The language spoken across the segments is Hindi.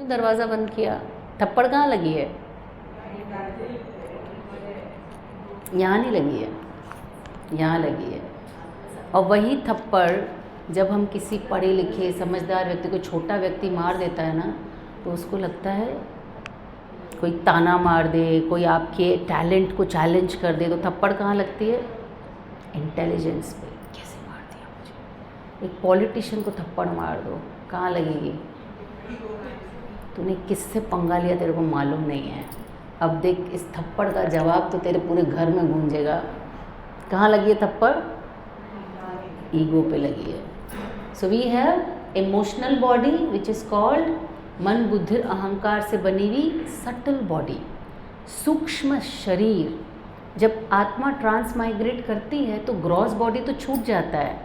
दरवाज़ा बंद किया? थप्पड़ कहाँ लगी है? यहाँ नहीं लगी है, यहाँ लगी है। और वही थप्पड़ जब हम किसी पढ़े लिखे समझदार व्यक्ति को छोटा व्यक्ति मार देता है ना, तो उसको लगता है कोई ताना मार दे, कोई आपके टैलेंट को चैलेंज कर दे, तो थप्पड़ कहाँ लगती है? इंटेलिजेंस पे। कैसे मार दिया मुझे? एक पॉलिटिशियन को थप्पड़ मार दो, कहाँ लगेगी? तूने किससे पंगा लिया तेरे को मालूम नहीं है। अब देख, इस थप्पड़ का जवाब तो तेरे पूरे घर में गूंजेगा। कहाँ लगी है थप्पड़? ईगो पे लगी है। So we have emotional body which is called मन बुद्धि अहंकार से बनी हुई सटल बॉडी, सूक्ष्म शरीर। जब आत्मा ट्रांसमाइग्रेट करती है तो ग्रॉस बॉडी तो छूट जाता है,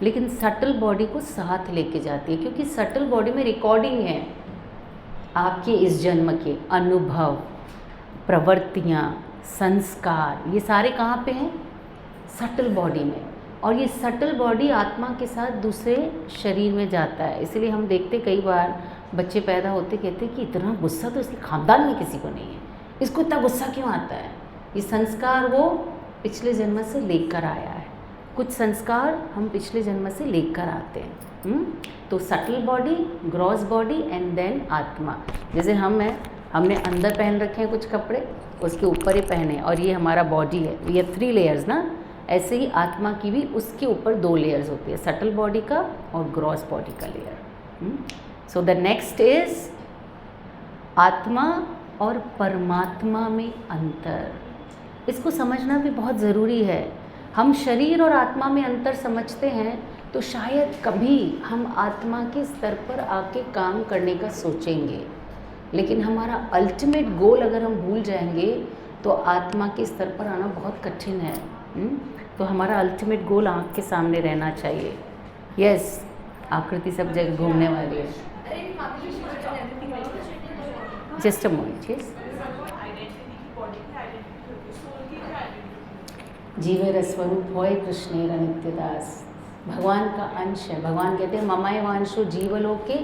लेकिन सटल बॉडी को साथ लेके जाती है, क्योंकि सटल बॉडी में रिकॉर्डिंग है आपके इस जन्म के अनुभव, प्रवृत्तियाँ, संस्कार, ये सारे कहाँ पे हैं? सटल बॉडी में। और ये सटल बॉडी आत्मा के साथ दूसरे शरीर में जाता है। इसलिए हम देखते कई बार बच्चे पैदा होते कहते कि इतना गुस्सा तो इसके खानदान में किसी को नहीं है, इसको इतना गुस्सा क्यों आता है? ये संस्कार वो पिछले जन्म से लेकर आया है। कुछ संस्कार हम पिछले जन्म से लेकर आते हैं। तो subtle body, gross body and then आत्मा। जैसे हमने अंदर पहन रखे हैं कुछ कपड़े, उसके ऊपर ही पहने, और ये हमारा बॉडी है, ये 3 लेयर्स ना। ऐसे ही आत्मा की भी उसके ऊपर 2 लेयर्स होती है, सटल बॉडी का और ग्रॉस बॉडी का layer. So the next is आत्मा और परमात्मा में अंतर। इसको समझना भी बहुत ज़रूरी है। हम शरीर और आत्मा में अंतर समझते हैं तो शायद कभी हम आत्मा के स्तर पर आके काम करने का सोचेंगे, लेकिन हमारा अल्टीमेट गोल अगर हम भूल जाएंगे तो आत्मा के स्तर पर आना बहुत कठिन है। तो हमारा अल्टीमेट गोल आँख के सामने रहना चाहिए। यस, आकृति सब जगह घूमने वाली है। Just a moment. यस, जीवेर स्वरूप होय कृष्णेर नित्यदास। भगवान का अंश है। भगवान कहते हैं ममाय वांशो जीवलोके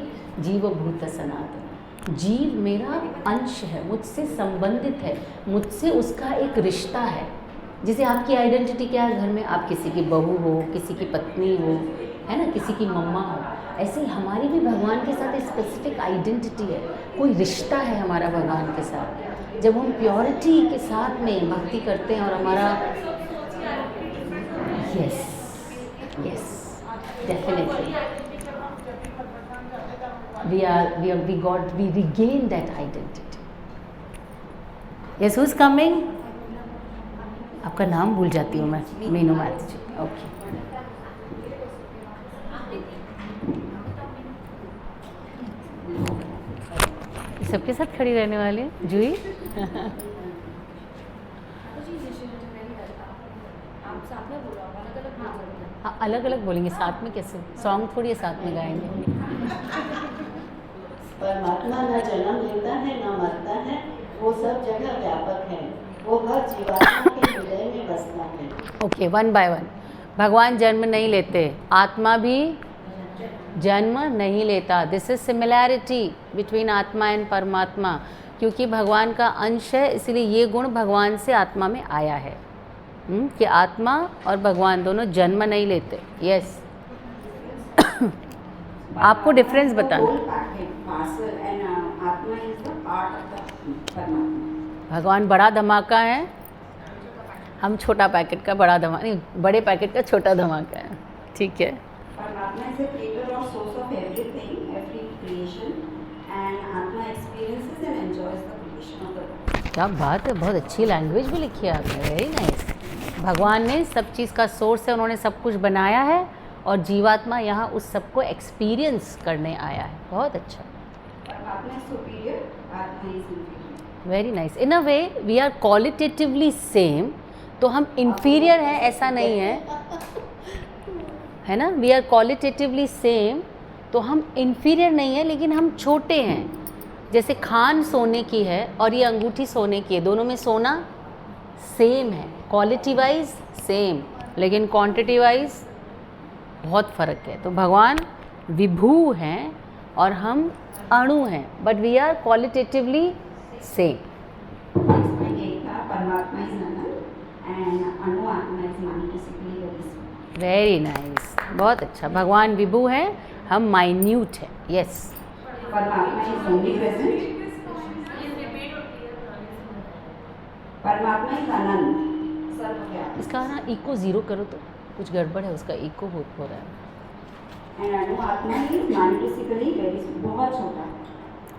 जीवभूत सनातन। जीव मेरा अंश है, मुझसे संबंधित है, मुझसे उसका एक रिश्ता है। जैसे आपकी आइडेंटिटी क्या है घर में, आप किसी की बहू हो, किसी की पत्नी हो, है ना, किसी की मम्मा हो, ऐसे ही हमारी भी भगवान के साथ एक स्पेसिफिक आइडेंटिटी है, कोई रिश्ता है हमारा भगवान के साथ। जब हम प्योरिटी के साथ में भक्ति करते हैं और हमारा yes definitely we regain that identity. Yes, who's coming? आपका नाम भूल जाती हूँ मैं, मीनू मैथ जी। ओके, सबके साथ खड़ी रहने वाले जूही। हाँ, अलग अलग बोलेंगे, साथ में कैसे? सॉन्ग थोड़ी साथ में गाएंगे। परमात्मा न जन्म लेता है न मरता है, वो सब जगह व्यापक है, वो हर जीवात्मा के हृदय में बसता है। Okay, 1 by 1। भगवान जन्म नहीं लेते, आत्मा भी जन्म नहीं लेता। दिस इज सिमिलैरिटी बिटवीन आत्मा एंड परमात्मा, क्योंकि भगवान का अंश है, इसलिए ये गुण भगवान से आत्मा में आया है कि आत्मा और भगवान दोनों जन्म नहीं लेते। यस आपको डिफरेंस बताना। भगवान बड़ा धमाका है, हम छोटा पैकेट का बड़ा धमाका, नहीं, बड़े पैकेट का छोटा धमाका है। ठीक है। परमात्मा is the creator or source of everything, every creation, and आत्मा experiences and enjoys the creation of the world. क्या बात है, बहुत अच्छी लैंग्वेज भी लिखी है आपने, वेरी नाइस। भगवान ने सब चीज़ का सोर्स है, उन्होंने सब कुछ बनाया है और जीवात्मा यहाँ उस सबको एक्सपीरियंस करने आया है। बहुत अच्छा। परमात्मा is superior, आत्मा is inferior. Very nice. In a way we are qualitatively same, तो हम इन्फीरियर हैं ऐसा नहीं है ना। वी आर क्वालिटेटिवली सेम, तो हम इन्फीरियर नहीं है, लेकिन हम छोटे हैं। जैसे खान सोने की है और ये अंगूठी सोने की है, दोनों में सोना सेम है, क्वालिटी वाइज सेम, लेकिन क्वांटिटी वाइज बहुत फ़र्क है। तो भगवान विभू हैं और हम अणु हैं, but we are qualitatively same. Next point यही था, परमात्मा इज अनंत एंड अणु आत्मा is minutely very small. Very nice, बहुत अच्छा. भगवान विभु हैं, हम माइन्यूट हैं. यस. परमात्मा इज ओनली प्रेजेंट. परमात्मा इज अनंत, सर्वव्यापी. इसका ना इको ज़ीरो करो तो कुछ गड़बड़ है, उसका इको हो रहा है. एंड अणु आत्मा इज माइन्यूटली वेरी स्मॉल, बहुत छोटा.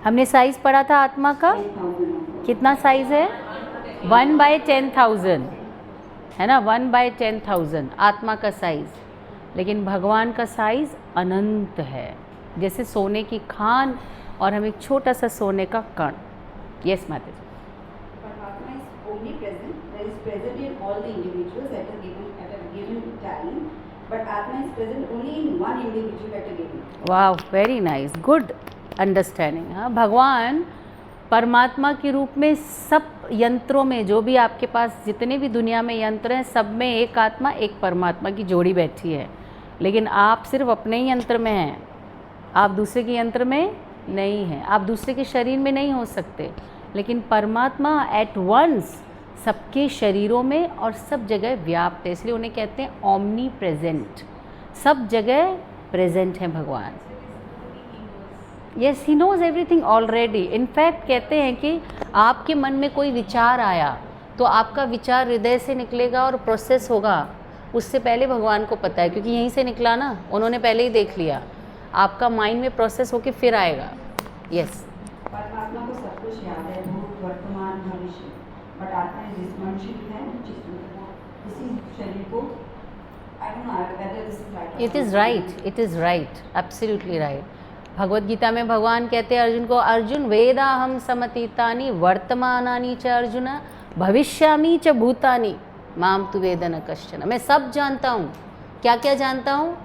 हमने साइज पढ़ा था आत्मा का. 10,000. कितना साइज है? 1/10,000 है ना. 1/10,000 आत्मा का साइज. लेकिन भगवान का साइज अनंत है, जैसे सोने की खान और हम एक छोटा सा सोने का कण. यस माता जी. Paramatma is omnipresent, that is present in all the individuals at a given time, but Atma is present only in one individual at a given time. वाह, वेरी नाइस, गुड अंडरस्टैंडिंग. हाँ, भगवान परमात्मा के रूप में सब यंत्रों में, जो भी आपके पास जितने भी दुनिया में यंत्र हैं, सब में एक आत्मा एक परमात्मा की जोड़ी बैठी है. लेकिन आप सिर्फ अपने ही यंत्र में हैं, आप दूसरे के यंत्र में नहीं हैं, आप दूसरे के शरीर में नहीं हो सकते. लेकिन परमात्मा एट वंस सबके शरीरों में और सब जगह व्याप्त है, इसलिए उन्हें कहते हैं ओमनी प्रेजेंट. सब जगह प्रेजेंट हैं भगवान. Yes, he knows everything already. In fact कहते हैं कि आपके मन में कोई विचार आया तो आपका विचार हृदय से निकलेगा और प्रोसेस होगा, उससे पहले भगवान को पता है, क्योंकि यहीं से निकला ना, उन्होंने पहले ही देख लिया. आपका माइंड में प्रोसेस होके फिर आएगा. यस. परमात्मा को सब कुछ याद है, भूत वर्तमान भविष्य, बट आत्मा स्मरणशील है, इसी शरीर को I don't know whether this is right. It is right, it is right, absolutely right. Bhagavad Gita में भगवान कहते हैं अर्जुन को, अर्जुन वेदा हम समतीतानि वर्तमानानि च अर्जुन भविष्यामि च भूतानि माम तु वेद न कश्चन. मैं सब जानता हूँ. क्या क्या जानता हूँ?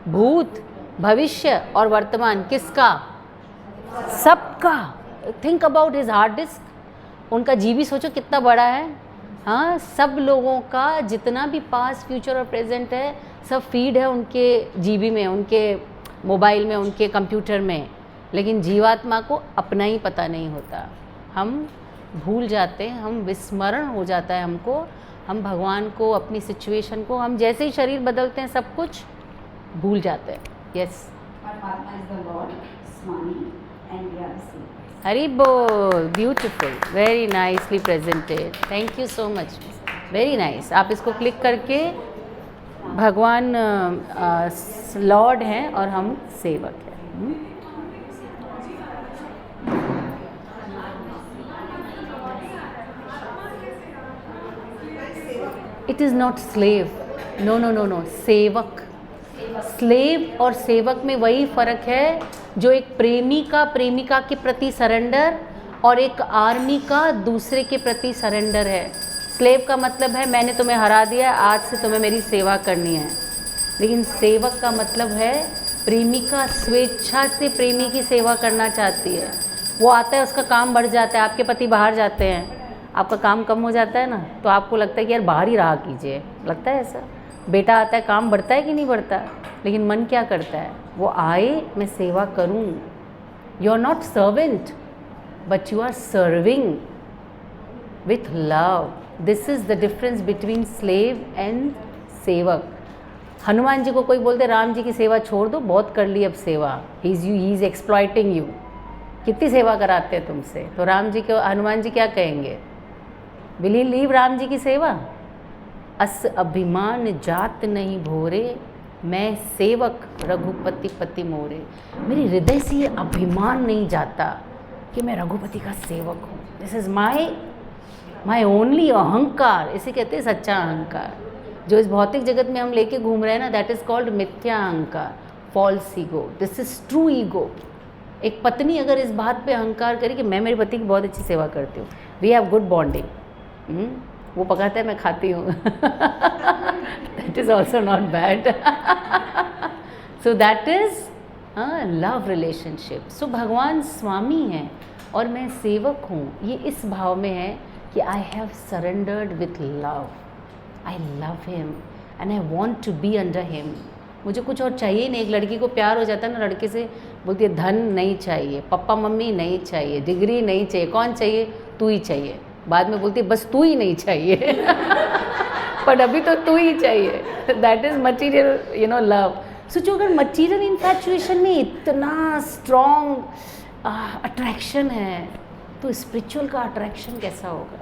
भूत, भविष्य और वर्तमान. किसका? सबका. Think about his hard disk. उनका जीबी सोचो कितना बड़ा है. हाँ, सब लोगों का जितना भी पास्ट, फ्यूचर और प्रेजेंट है, सब फीड है उनके जीबी में, उनके मोबाइल में, उनके कंप्यूटर में. लेकिन जीवात्मा को अपना ही पता नहीं होता. हम भूल जाते हैं, हम विस्मरण हो जाता है हमको. हम भगवान को, अपनी सिचुएशन को, हम जैसे ही शरीर बदलते हैं सब कुछ भूल जाते हैं. यस. परमात्मा is the lord swami and we are the same. Hari बोल. Beautiful, very nicely presented. Thank you so much. Very nice. आप इसको क्लिक करके, भगवान लॉर्ड हैं और हम सेवक हैं. It is not slave. No no no no, सेवक. स्लेव और सेवक में वही फ़र्क है जो एक प्रेमी का प्रेमिका के प्रति सरेंडर और एक आर्मी का दूसरे के प्रति सरेंडर है. स्लेव का मतलब है मैंने तुम्हें हरा दिया, आज से तुम्हें मेरी सेवा करनी है. लेकिन सेवक का मतलब है प्रेमिका स्वेच्छा से प्रेमी की सेवा करना चाहती है. वो आता है, उसका काम बढ़ जाता है. आपके पति बाहर जाते हैं, आपका काम कम हो जाता है ना, तो आपको लगता है कि यार बाहर ही रहा कीजिए. लगता है ऐसा. बेटा आता है, काम बढ़ता है कि नहीं बढ़ता. लेकिन मन क्या करता है? वो आए, मैं सेवा करूं. You are not servant but you are serving with love. This is the difference between slave and सेवक. हनुमान जी को कोई बोलते राम जी की सेवा छोड़ दो, बहुत कर ली अब सेवा, ही इज़ एक्सप्लॉइटिंग यू, कितनी सेवा कराते हैं तुमसे. तो राम जी को, हनुमान जी क्या कहेंगे? Will he leave Ram ji की सेवा? अस अभिमान जात नहीं भोरे, मैं सेवक रघुपति पति मोरे. मेरे हृदय से ये अभिमान नहीं जाता कि मैं रघुपति का सेवक हूँ. दिस इज़ माई ओनली अहंकार. इसे कहते हैं सच्चा अहंकार. जो इस भौतिक जगत में हम लेके घूम रहे हैं ना, दैट इज़ कॉल्ड मिथ्या अहंकार, false ego. This is true ego. एक पत्नी अगर इस बात पे अहंकार करे कि मैं मेरे पति की बहुत अच्छी सेवा करती हूँ, वी हैव गुड बॉन्डिंग, वो पकाता है मैं खाती हूँ, that is also not bad. So that is love relationship. So भगवान स्वामी हैं और मैं सेवक हूँ, ये इस भाव में है कि I have surrendered with love. I love him and I want to be under him. मुझे कुछ और चाहिए नहीं. एक लड़की को प्यार हो जाता है ना लड़के से, बोलती है धन नहीं चाहिए, पापा मम्मी नहीं चाहिए, डिग्री नहीं चाहिए, कौन चाहिए? तू ही चाहिए। बाद में बोलती है बस तू ही नहीं चाहिए पर अभी तो तू ही चाहिए। That is material love. सोचो अगर मटीरियल इन्फैचुएशन में इतना स्ट्रॉन्ग अट्रैक्शन है तो स्पिरिचुअल का अट्रैक्शन कैसा होगा?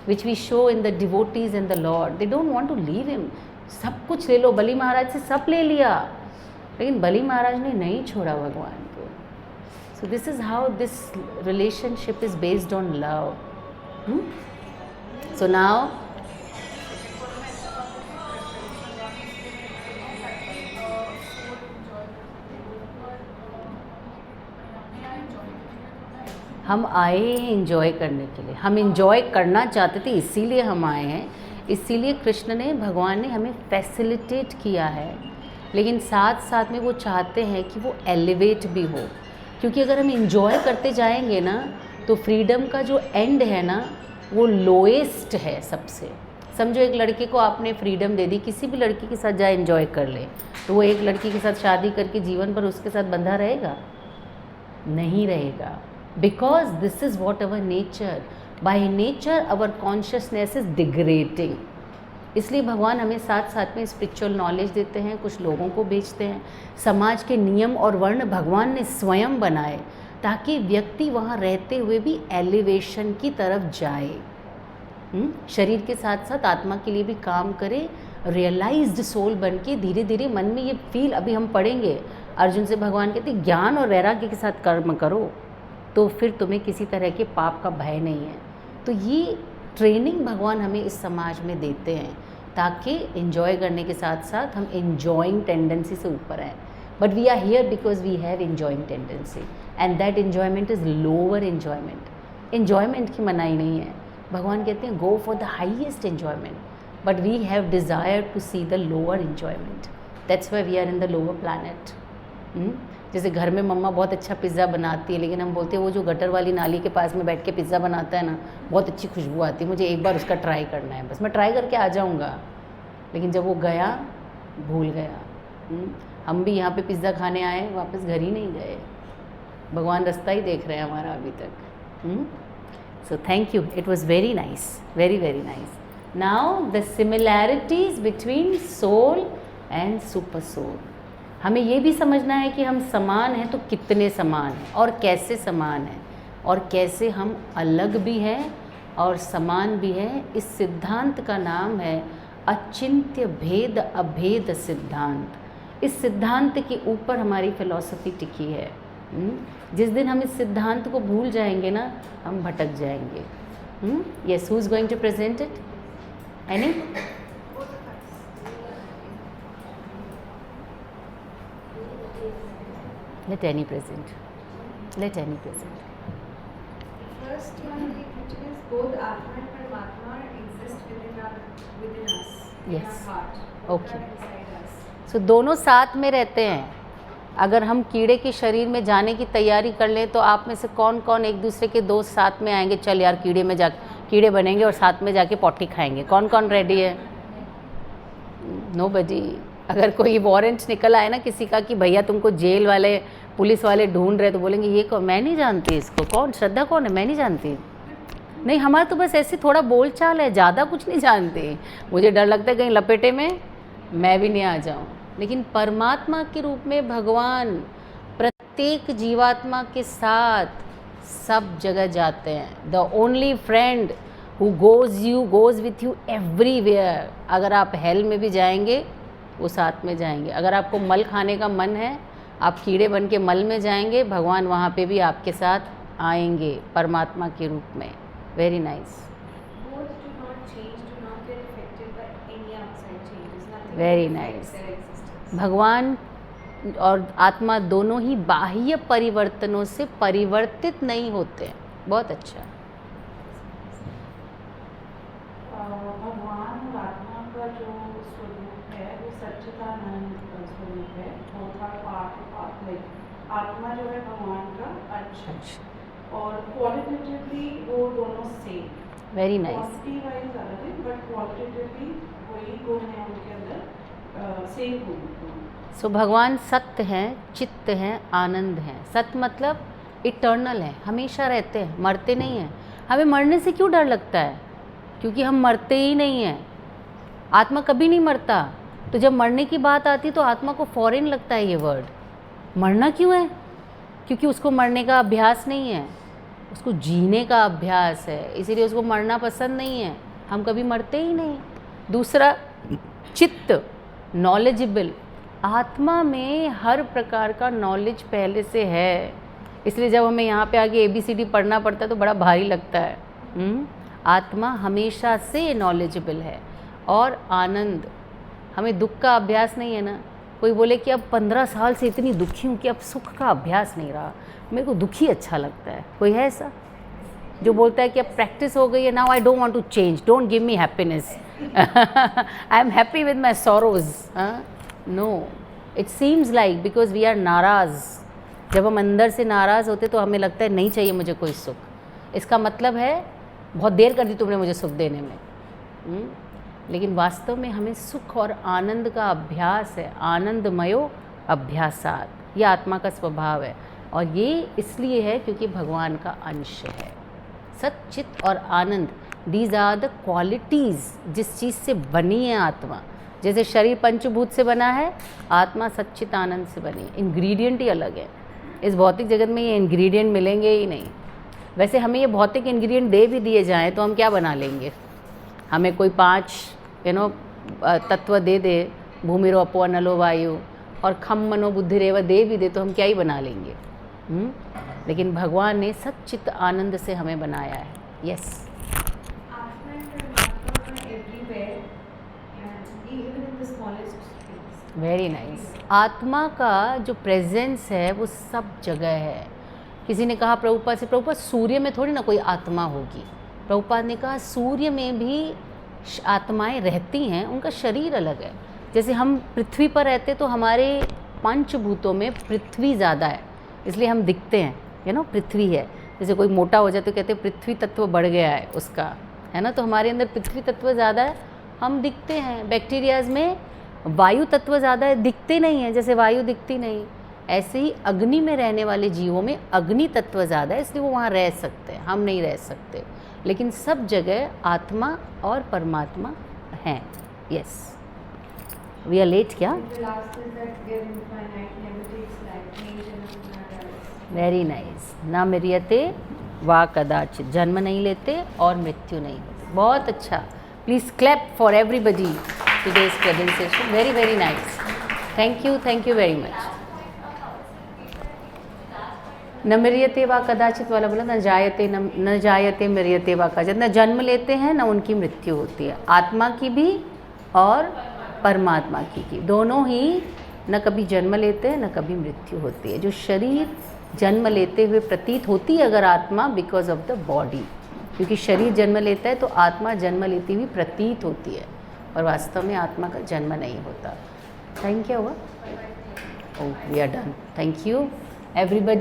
Which we show in the devotees and the lord, they don't want to leave him. सब कुछ ले लो, बलि महाराज से सब ले लिया, लेकिन बलि महाराज ने नहीं छोड़ा भगवान को। So this is how this relationship is based on love. So now हम आए हैं एंजॉय करने के लिए, हम एंजॉय करना चाहते थे, इसीलिए हम आए हैं। इसीलिए कृष्ण ने, भगवान ने हमें फैसिलिटेट किया है, लेकिन साथ साथ में वो चाहते हैं कि वो एलिवेट भी हो, क्योंकि अगर हम एंजॉय करते जाएंगे ना तो फ्रीडम का जो एंड है ना वो लोएस्ट है सबसे। समझो एक लड़के को आपने फ्रीडम दे दी, किसी भी लड़की के साथ जाए एंजॉय कर ले, तो वो एक लड़की के साथ शादी करके जीवन भर उसके साथ बंधा रहेगा? नहीं रहेगा। Because this is what our nature, by nature our consciousness is degrading. इसलिए भगवान हमें साथ साथ में स्पिरिचुअल नॉलेज देते हैं, कुछ लोगों को भेजते हैं। समाज के नियम और वर्ण भगवान ने स्वयं बनाए ताकि व्यक्ति वहाँ रहते हुए भी एलिवेशन की तरफ जाए, शरीर के साथ साथ आत्मा के लिए भी काम करे, रियलाइज्ड सोल बन के धीरे धीरे मन में ये फील। अभी हम पढ़ेंगे, अर्जुन से भगवान कहते ज्ञान और वैराग्य के साथ कर्म करो तो फिर तुम्हें किसी तरह के पाप का भय नहीं है। तो ये ट्रेनिंग भगवान हमें इस समाज में देते हैं ताकि एंजॉय करने के साथ साथ हम एंजॉइंग टेंडेंसी से ऊपर आएँ। But we are here because we have enjoying tendency and that enjoyment is lower enjoyment. Enjoyment की मनाही नहीं है, भगवान कहते हैं go for the highest enjoyment, but we have desire to see the lower enjoyment, that's why we are in the lower planet. जैसे घर में मम्मा बहुत अच्छा पिज़्ज़ा बनाती है, लेकिन हम बोलते हैं वो जो गटर वाली नाली के पास में बैठ के पिज़्ज़ा बनाता है ना, बहुत अच्छी खुशबू आती है, मुझे एक बार उसका ट्राई करना है, बस मैं ट्राई करके आ जाऊँगा। लेकिन जब वो गया, भूल गया। हम भी यहाँ पे पिज़्ज़ा खाने आए, वापस घर ही नहीं गए। भगवान रास्ता ही देख रहे हैं हमारा अभी तक। So thank you, it was very nice, very very nice. Now the similarities between soul and super soul. हमें ये भी समझना है कि हम समान हैं तो कितने समान हैं और कैसे समान हैं और कैसे हम अलग भी हैं और समान भी हैं। इस सिद्धांत का नाम है अचिंत्य भेद अभेद सिद्धांत। इस सिद्धांत के ऊपर हमारी फिलॉसफी टिकी है। जिस दिन हम इस सिद्धांत को भूल जाएंगे ना, हम भटक जाएंगे। Yes, who is going to present it? Any? Let any present. Let any present. First one, which is both Atma and Paramatma exist within us, Yes. in our heart. Okay. Not inside us. So दोनों साथ में रहते हैं। अगर हम कीड़े के शरीर में जाने की तैयारी कर लें तो आप में से कौन कौन एक दूसरे के दोस्त साथ में आएंगे, चल यार कीड़े में जा कीड़े बनेंगे और साथ में जाके पॉटी खाएंगे? कौन कौन रेडी है? नोबडी। अगर कोई वारंट निकल आए ना किसी का कि भैया तुमको जेल वाले पुलिस वाले ढूंढ रहे, तो बोलेंगे ये कौन? मैं नहीं जानती इसको। कौन? श्रद्धा कौन है? मैं नहीं जानती। नहीं, हमारा तो बस ऐसे थोड़ा बोल चाल है, ज़्यादा कुछ नहीं जानती। मुझे डर लगता है कहीं लपेटे में मैं भी नहीं आ जाऊँ। लेकिन परमात्मा के रूप में भगवान प्रत्येक जीवात्मा के साथ सब जगह जाते हैं। The only friend who goes with you everywhere. अगर आप हेल में भी जाएंगे वो साथ में जाएंगे। अगर आपको मल खाने का मन है, आप कीड़े बन के मल में जाएंगे, भगवान वहाँ पे भी आपके साथ आएंगे परमात्मा के रूप में। Very nice. Both do not change, do not get affected by any outside changes. Nothing Very affects nice. their existence. भगवान और आत्मा दोनों ही बाह्य परिवर्तनों से परिवर्तित नहीं होते। बहुत अच्छा। भगवान और आत्मा का जो स्वरूप है वो सच्चिदानंद स्वरूप है। बोथ आर पार्ट लाइक आत्मा जो है भगवान का अच्छा, और क्वालिटेटिवली वो दोनों same. Very nice. Quantity wise अलग है बट क्वालिटेटिवली वही गुण है उनके अंदर। सेम होगी। सो भगवान सत्य हैं, चित्त हैं, आनंद हैं। सत्य मतलब इटर्नल है, हमेशा रहते हैं, मरते नहीं हैं। हमें मरने से क्यों डर लगता है? क्योंकि हम मरते ही नहीं हैं। आत्मा कभी नहीं मरता। तो जब मरने की बात आती तो आत्मा को फॉरेन लगता है ये वर्ड। मरना क्यों है? क्योंकि उसको मरने का अभ्यास नहीं है, उसको जीने का अभ्यास है, इसीलिए उसको मरना पसंद नहीं है। हम कभी मरते ही नहीं। दूसरा, चित्त, नॉलेजेबल। आत्मा में हर प्रकार का नॉलेज पहले से है, इसलिए जब हमें यहाँ पे आके ABCD पढ़ना पड़ता है तो बड़ा भारी लगता है। आत्मा हमेशा से नॉलेजेबल है। और आनंद, हमें दुख का अभ्यास नहीं है ना। कोई बोले कि अब 15 साल से इतनी दुखी हूँ कि अब सुख का अभ्यास नहीं रहा, मेरे को दुखी अच्छा लगता है। कोई है ऐसा जो बोलता है कि अब प्रैक्टिस हो गई है, now I don't want to change, don't give me happiness, I am happy with my sorrows? No, it seems like because we are नाराज़। जब हम अंदर से नाराज़ होते तो हमें लगता है नहीं चाहिए मुझे कोई सुख। इसका मतलब है बहुत देर कर दी तुमने मुझे सुख देने में। लेकिन वास्तव में हमें सुख और आनंद का अभ्यास है। आनंदमयो अभ्यासात, ये आत्मा का स्वभाव है। और ये इसलिए है क्योंकि भगवान का अंश है। सच्चित और आनंद, दीज आर द क्वालिटीज़ जिस चीज़ से बनी है आत्मा। जैसे शरीर पंचभूत से बना है, आत्मा सच्चित आनंद से बनी है। इंग्रेडिएंट ही अलग है। इस भौतिक जगत में ये इंग्रेडिएंट मिलेंगे ही नहीं। वैसे हमें ये भौतिक इंग्रेडिएंट दे भी दिए जाएं तो हम क्या बना लेंगे? हमें कोई 5 तत्व दे दे, भूमिरो अपो अनलो वायु और खम मनो बुद्धि रेव दे भी दे तो हम क्या ही बना लेंगे? लेकिन भगवान ने सच्चित आनंद से हमें बनाया है। Yes, very nice. आत्मा का जो प्रेजेंस है वो सब जगह है। किसी ने कहा प्रभुपाद से, प्रभुपाद सूर्य में थोड़ी ना कोई आत्मा होगी। प्रभुपाद ने कहा सूर्य में भी आत्माएं रहती हैं, उनका शरीर अलग है। जैसे हम पृथ्वी पर रहते तो हमारे पंचभूतों में पृथ्वी ज़्यादा है, इसलिए हम दिखते हैं, पृथ्वी है। जैसे कोई मोटा हो जाए तो कहते हैं पृथ्वी तत्व बढ़ गया है उसका, है ना। तो हमारे अंदर पृथ्वी तत्व ज़्यादा है, हम दिखते हैं। बैक्टीरियाज में वायु तत्व ज़्यादा है, दिखते नहीं है, जैसे वायु दिखती नहीं। ऐसे ही अग्नि में रहने वाले जीवों में अग्नि तत्व ज़्यादा है, इसलिए वो वहाँ रह सकते हैं, हम नहीं रह सकते। लेकिन सब जगह आत्मा और परमात्मा हैं। यस, वी आर लेट क्या? Very nice. न मृत्यते वा कदाचित, जन्म नहीं लेते और मृत्यु नहीं होती। बहुत अच्छा, please clap for everybody today's presentation. Very, very nice. Thank you very much. न मृत्यते वा कदाचित वाला बोला, न जायते मृत्यते वा कदाचित। न जन्म लेते हैं न उनकी मृत्यु होती है, आत्मा की भी और परमात्मा की दोनों ही न कभी जन्म लेते हैं न कभी मृत्यु होती है। जो शरीर जन्म लेते हुए प्रतीत होती है अगर आत्मा, बिकॉज ऑफ द बॉडी, क्योंकि शरीर जन्म लेता है तो आत्मा जन्म लेती हुई प्रतीत होती है, और वास्तव में आत्मा का जन्म नहीं होता। Thank you. We are done. Thank you everybody.